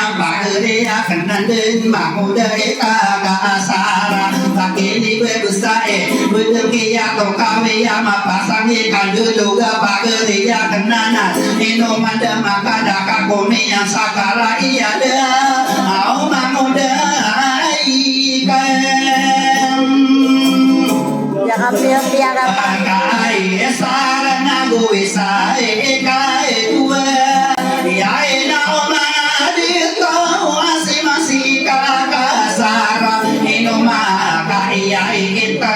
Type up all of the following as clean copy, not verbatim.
yang bageriya kenandun mamuda ita kasara takini berusae berukia to kawiya mapasangi kandu juga bageriya kenana ino manda makada kakumi yang sakara iya de au mamuda ikan ya kami tiada kai sarana gue sai kai dua ya ina omana dito masih kakasara ino maka iya kita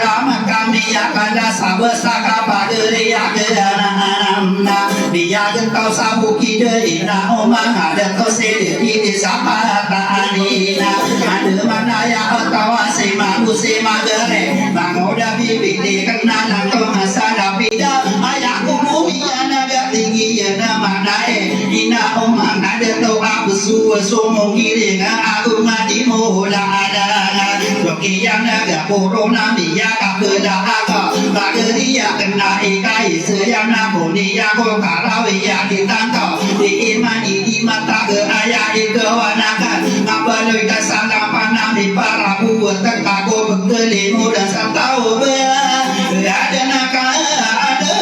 kami akan sabesaka bageriya kenana dia gentau sabuki deina omang ada kau sedih di sapata anina ada mana ya atawa si manusia magere bangoda bibi di kenana kau masada pida ayahku mulia naga tinggi ya nama nae ina omang ada tau aku suwe somo kiri aku mati mula ada doki yang naga corona dia kakeda aga bageriya kena ikai seyang naponi ya ko karawiya ditangkau di imani di mata ke ayah ikewanaka ngabaloi kasana panami para buat tekago bekelimu dan satau ada naka ada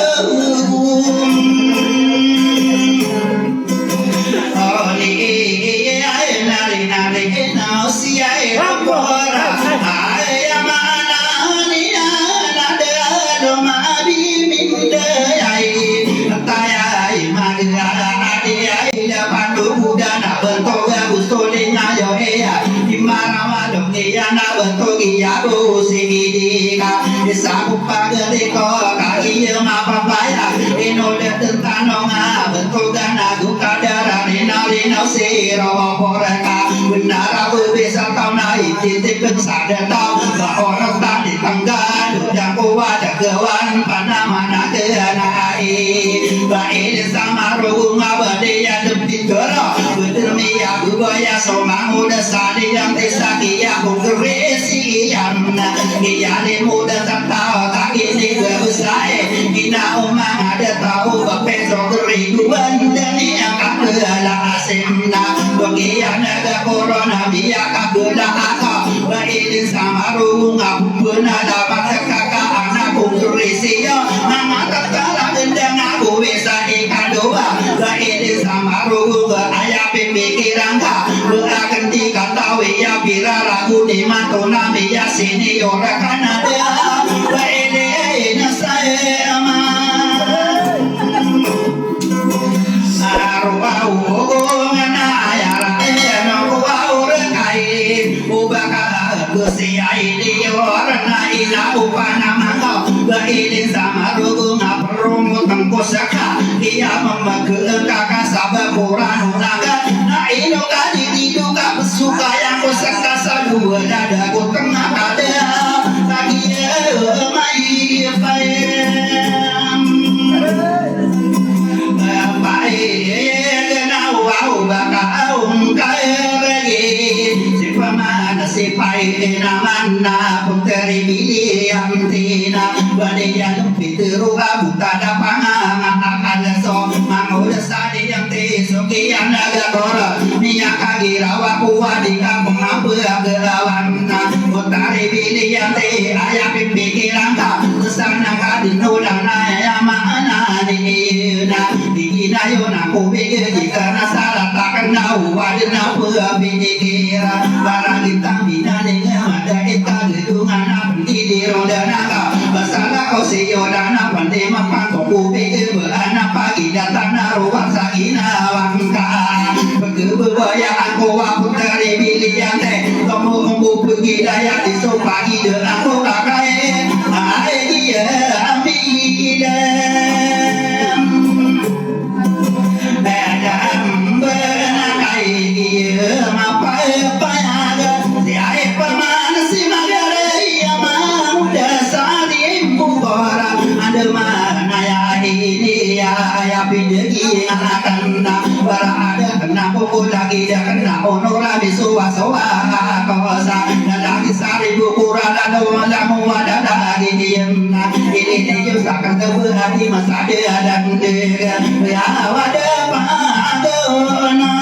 oh ni nari nari nau siai rapora ayah mana ni ada doma di minde ai tayai magara adi ya pandu muda na bentuk gustolinya yo ya di mana malum ya na bentuk ya bu sigidika isaku pagari ko kali ma papaya ino de tentano nga bentuk na gukadara nina siro poraka benar bisa tahu naik titik pensada tahu orang tadi tangga yang kuat kewan pada mana kenai baik sama rumah berdia demi gerah berdermia budaya somang muda sadi yang tisakia bukeresi yang kiani muda tak tahu tak ini berusaha kita umang ada tahu bapetro keribuan dan yang kakela asimna bagian ada corona biar kakela akak baik sama rumah benar dapat kakak anak bukeresi nama tetara gendang aku bisa ikan doa baik sama rumah ayah pemikiran tak berakan dikatawi ya bila ragu di matona biar sini orang kan ada baik ini saya Bailin sama rugu ngaperumu tengkusaka dia membageun kakak sabab kurang naga na ino kali diduga besuka yang kusaka sadua dadaku tengah ada lagi mai payam baik kenau au bakau kairegi sipamana sipai namana puteri biliam tina badiyan fitru abuta dapangan akan so manguda sadi yang tisuki yang naga kora minyak kagirawa kuwadi kampung apa gerawan putari biliam ti ayah pipikiran ka sana kadinula naya mana ni na dikinayo na kupikir jika nasalah takkan tahu wadina pura pikira barang ditang binane ada ita gedungan abdi di roda naga basala kau siyo dana pandai mapan kau kupikir beranak pagi datang naruang sakina wangka kebebayaan kau aku dari bilian teh kamu membu pergi daya di pagi de aku kakai ai dia ambidan adam benakai dia mapai payaga siai permana si magare ya muda sadi bukora ada mana ya ini ya pidegi akan berada kena pukul lagi dia kena onora bisuwa sowa kosa dan lagi sari bukura dan malamu ada lagi diem ini dia sakan terberani masa dia dan dia ya wadah padona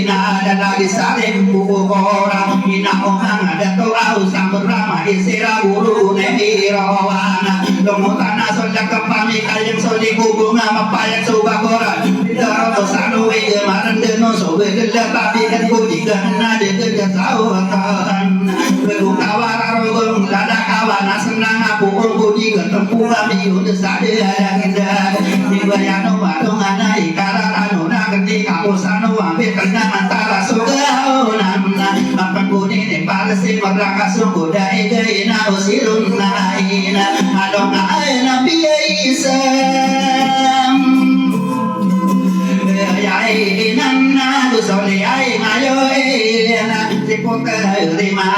ina dan lagi saling buku orang ina omang ada tu au samberama isira buru nehirawana lomutana solak kepami kayang soli kubunga mapayang subakora daro sanu we maran deno sobe gela tapi kan puji kana de gela sawatan berukawara rogong lada kawana senang aku puji ketempu kami udah sadar yang indah dibayano badong ana ikara anu na ketika usano ambil kena antara surga namna makan kuning ne palesi madraka sungguh dai gaina usirun naina adong aina biaisam ai nanna du soli ai ayo ena dipota rima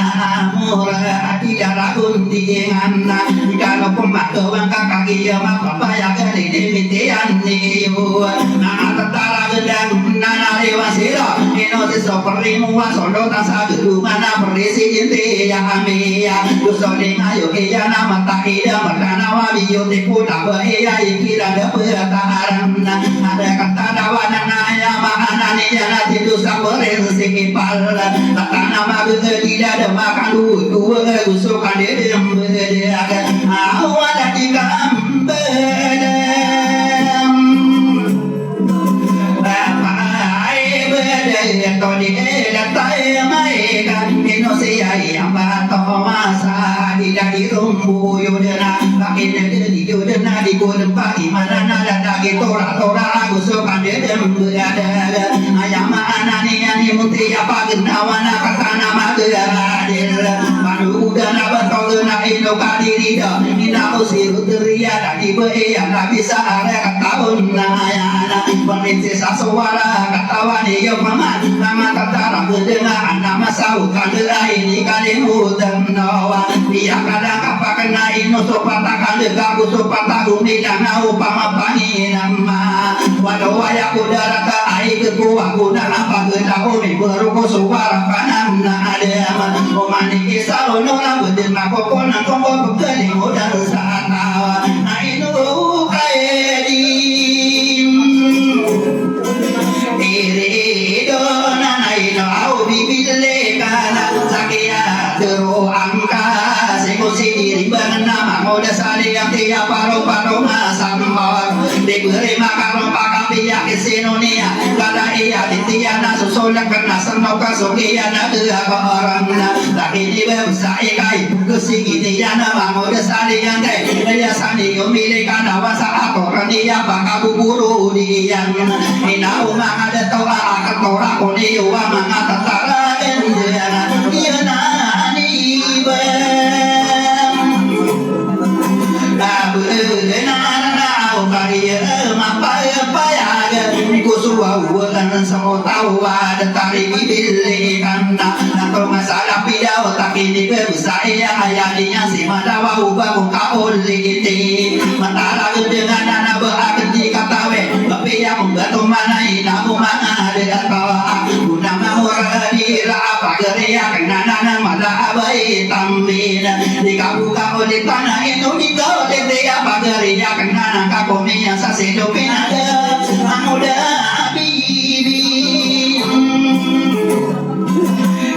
mura adira undi anna kalau pemako bangka kaki ya mapa ya kali dimitian niu na tatara gedang nana lewasira ino siso perimu wasondo tasa guru mana perisi inti ya amia du soli ayo iya nama tahida makana wabiyo tiputa bahaya ikira dapet taharanna ada kata dawana ya mahana ni jana tidu sabarin sikipal kata nama tidak ada makan dua gusukan dia berada awal di gambedam bapai berada todi latai mai kan inosia yang bato masa tidak dirumbu yudena lagi negeri yudena di kodem pagi mana nada lagi tora gusukan dia berada ayam mana ni mutri apa genawana kata nama geradil manu udana bantol gena ino kadiri dah ina usir uteria dari beya tak bisa ada kata unayana prinsesa suara kata wani yo paman nama tatara gedengan nama sau kandela ini kali mudan nawa dia kadang apa kena ino sopata kandega sopata guni dana upama pani nama walau waya udara tak air kekuat guna apa gena umi beruko suara kanan ada omani kisah nona bedena kokona kongko bekeli mudan sana ainu kaedim iri dona ainu au bibile kana sakia teru angka sekusi diri bernama moda sari yang tiap paro masamor diberi makan pakapia kesinonia kada iya ditiana susolak kena senoka sokiana dua orang lagi di website kai kusigi tiana moda sari yang teh dia sani umile kana wasa atoran dia bakabu buru dia ina uma ada toa katora koni wa mangata tara endana dia nani semua tahu ada tarik pilih kanda atau masalah pidaw tak ini berusaha ayahnya si madawa ubah muka uliti matara dengan anak berarti katawe tapi yang membantu mana ina mana ada kau guna mahura dira apa geria kenana malah abai tambin di kabu kau di tanah itu di kau di apa geria kenana kau minyak sasidupin ada muda bibi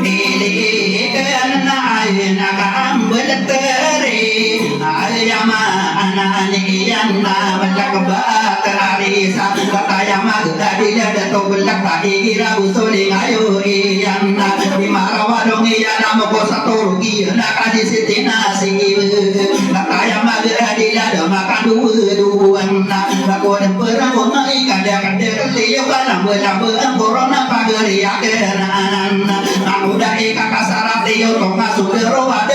ini karena ayah kambal teri ayam anak yang nak belak terarisa kata yang magda dia dato belak tadi kira usuling ayo yang nak di marawadong iya nama ko satu rugi nak di sitina sini kata yang magda dia ada makan dua nak aku ada perang naik kada dia balang belang corona pagari akeran aku dah kakak sarat dia to masuk ke ruang